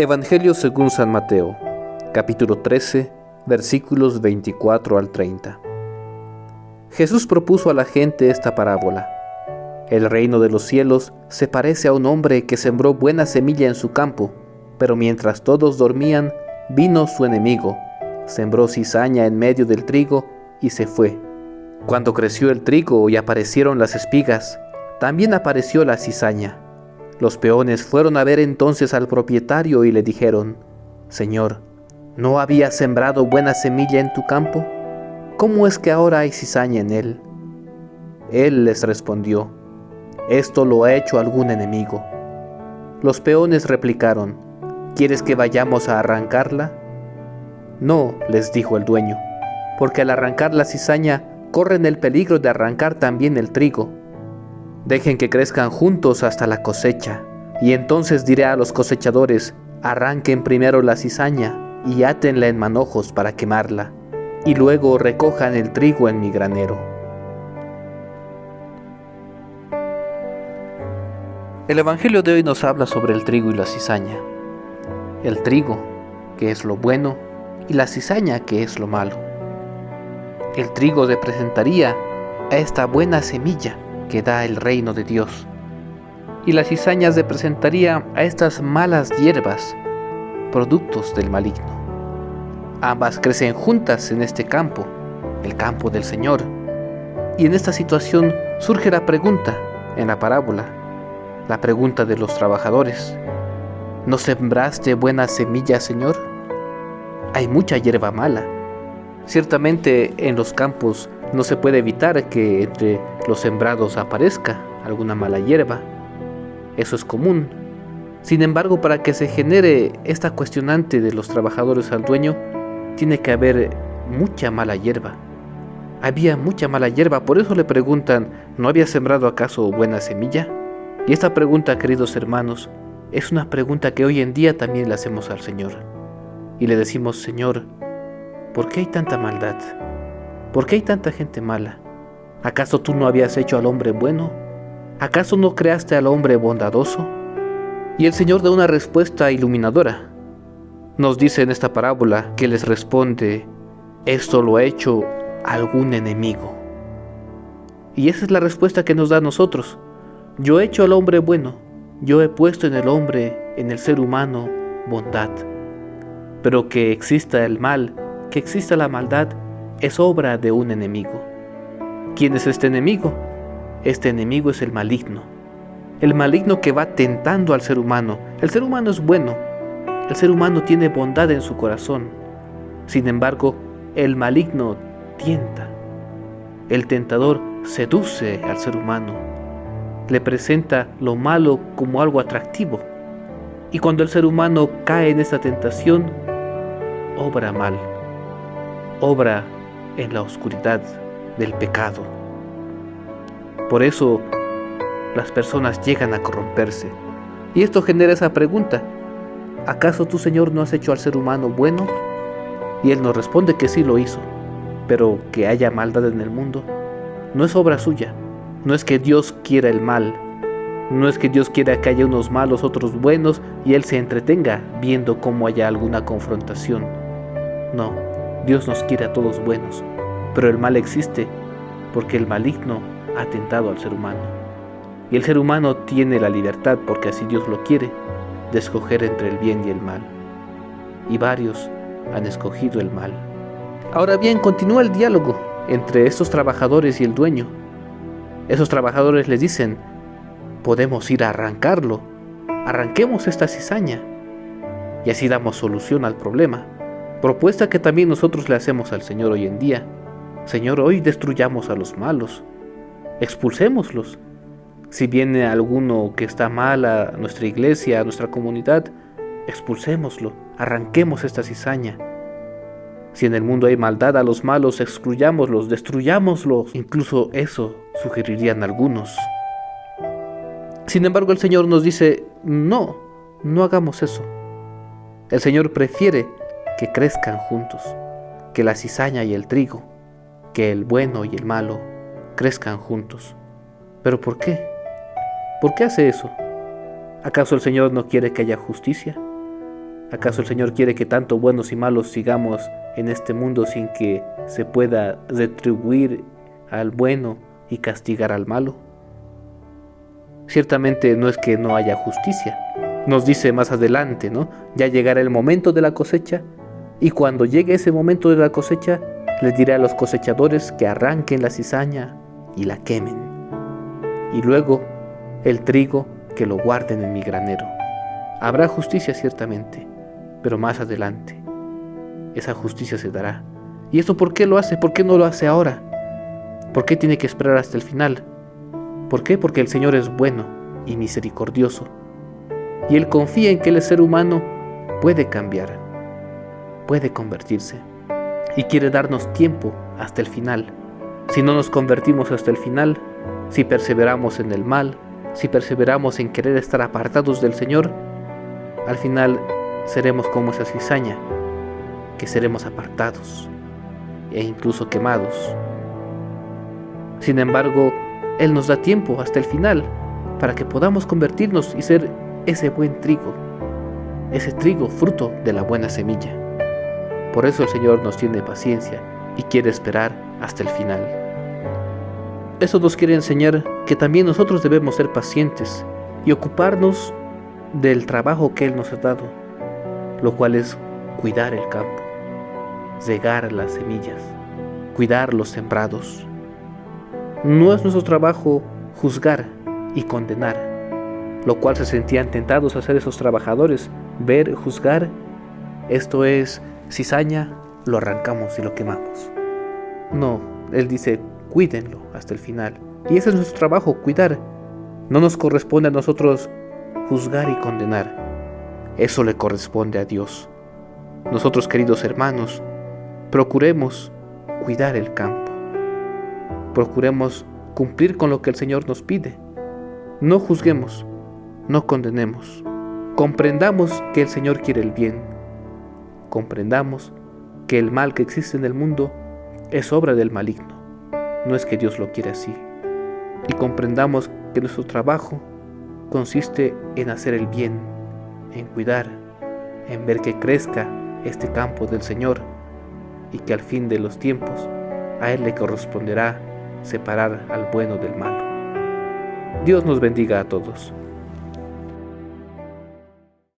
Evangelio según San Mateo, capítulo 13, versículos 24 al 30. Jesús propuso a la gente esta parábola. El reino de los cielos se parece a un hombre que sembró buena semilla en su campo, pero mientras todos dormían, vino su enemigo, sembró cizaña en medio del trigo y se fue. Cuando creció el trigo y aparecieron las espigas, también apareció la cizaña. Los peones fueron a ver entonces al propietario y le dijeron: «Señor, ¿no habías sembrado buena semilla en tu campo? ¿Cómo es que ahora hay cizaña en él?». Él les respondió: «Esto lo ha hecho algún enemigo». Los peones replicaron: «¿Quieres que vayamos a arrancarla?». «No», les dijo el dueño, «porque al arrancar la cizaña corren el peligro de arrancar también el trigo. Dejen que crezcan juntos hasta la cosecha, y entonces diré a los cosechadores: arranquen primero la cizaña y átenla en manojos para quemarla, y luego recojan el trigo en mi granero». El Evangelio de hoy nos habla sobre el trigo y la cizaña. El trigo, que es lo bueno, y la cizaña, que es lo malo. El trigo representaría a esta buena semilla que da el reino de Dios, y la cizaña representaría a estas malas hierbas, productos del maligno. Ambas crecen juntas en este campo, el campo del Señor, y en esta situación surge la pregunta en la parábola, la pregunta de los trabajadores: ¿no sembraste buena semilla, Señor? Hay mucha hierba mala. Ciertamente en los campos no se puede evitar que entre los sembrados aparezca alguna mala hierba. Eso es común. Sin embargo, para que se genere esta cuestionante de los trabajadores al dueño, tiene que haber mucha mala hierba. Había mucha mala hierba, por eso le preguntan: ¿no había sembrado acaso buena semilla? Y esta pregunta, queridos hermanos, es una pregunta que hoy en día también le hacemos al Señor. Y le decimos: Señor, ¿por qué hay tanta maldad? ¿Por qué hay tanta gente mala? ¿Acaso tú no habías hecho al hombre bueno? ¿Acaso no creaste al hombre bondadoso? Y el Señor da una respuesta iluminadora. Nos dice en esta parábola que les responde: esto lo ha hecho algún enemigo. Y esa es la respuesta que nos da a nosotros. Yo he hecho al hombre bueno, yo he puesto en el hombre, en el ser humano, bondad. Pero que exista el mal, que exista la maldad, es obra de un enemigo. ¿Quién es este enemigo? Este enemigo es el maligno que va tentando al ser humano. El ser humano es bueno, el ser humano tiene bondad en su corazón. Sin embargo, el maligno tienta. El tentador seduce al ser humano, le presenta lo malo como algo atractivo. Y cuando el ser humano cae en esta tentación, obra mal, obra en la oscuridad del pecado. Por eso las personas llegan a corromperse. Y esto genera esa pregunta: ¿acaso tú, Señor, no has hecho al ser humano bueno? Y Él nos responde que sí lo hizo, pero que haya maldad en el mundo no es obra suya. No es que Dios quiera el mal, no es que Dios quiera que haya unos malos, otros buenos, y Él se entretenga viendo cómo haya alguna confrontación. No, Dios nos quiere a todos buenos, pero el mal existe porque el maligno ha tentado al ser humano. Y el ser humano tiene la libertad, porque así Dios lo quiere, de escoger entre el bien y el mal. Y varios han escogido el mal. Ahora bien, continúa el diálogo entre estos trabajadores y el dueño. Esos trabajadores les dicen: podemos ir a arrancarlo, arranquemos esta cizaña, y así damos solución al problema. Propuesta que también nosotros le hacemos al Señor hoy en día. Señor, hoy destruyamos a los malos, expulsémoslos. Si viene alguno que está mal a nuestra iglesia, a nuestra comunidad, expulsémoslo, arranquemos esta cizaña. Si en el mundo hay maldad, a los malos excluyámoslos, destruyámoslos. Incluso eso sugerirían algunos. Sin embargo, el Señor nos dice: no hagamos eso. El Señor prefiere que crezcan juntos, que la cizaña y el trigo, que el bueno y el malo crezcan juntos. ¿Pero por qué? ¿Por qué hace eso? ¿Acaso el Señor no quiere que haya justicia? ¿Acaso el Señor quiere que tanto buenos y malos sigamos en este mundo sin que se pueda retribuir al bueno y castigar al malo? Ciertamente no es que no haya justicia. Nos dice más adelante, ¿no? Ya llegará el momento de la cosecha, y cuando llegue ese momento de la cosecha, les diré a los cosechadores que arranquen la cizaña y la quemen, y luego el trigo que lo guarden en mi granero. Habrá justicia ciertamente, pero más adelante esa justicia se dará. ¿Y esto por qué lo hace? ¿Por qué no lo hace ahora? ¿Por qué tiene que esperar hasta el final? ¿Por qué? Porque el Señor es bueno y misericordioso, y Él confía en que el ser humano puede cambiar, puede convertirse, y quiere darnos tiempo hasta el final. Si no nos convertimos hasta el final, si perseveramos en el mal, si perseveramos en querer estar apartados del Señor, al final seremos como esa cizaña, que seremos apartados e incluso quemados. Sin embargo, Él nos da tiempo hasta el final para que podamos convertirnos y ser ese buen trigo, ese trigo fruto de la buena semilla. Por eso el Señor nos tiene paciencia y quiere esperar hasta el final. Eso nos quiere enseñar que también nosotros debemos ser pacientes y ocuparnos del trabajo que Él nos ha dado, lo cual es cuidar el campo, regar las semillas, cuidar los sembrados. No es nuestro trabajo juzgar y condenar, lo cual se sentían tentados a hacer esos trabajadores, ver, juzgar. Esto es cizaña, lo arrancamos y lo quemamos. No, Él dice, cuídenlo hasta el final. Y ese es nuestro trabajo, cuidar. No nos corresponde a nosotros juzgar y condenar. Eso le corresponde a Dios. Nosotros, queridos hermanos, procuremos cuidar el campo. Procuremos cumplir con lo que el Señor nos pide. No juzguemos, no condenemos. Comprendamos que el Señor quiere el bien. Comprendamos que el mal que existe en el mundo es obra del maligno. No es que Dios lo quiera así. Y comprendamos que nuestro trabajo consiste en hacer el bien, en cuidar, en ver que crezca este campo del Señor, y que al fin de los tiempos a Él le corresponderá separar al bueno del malo. Dios nos bendiga a todos.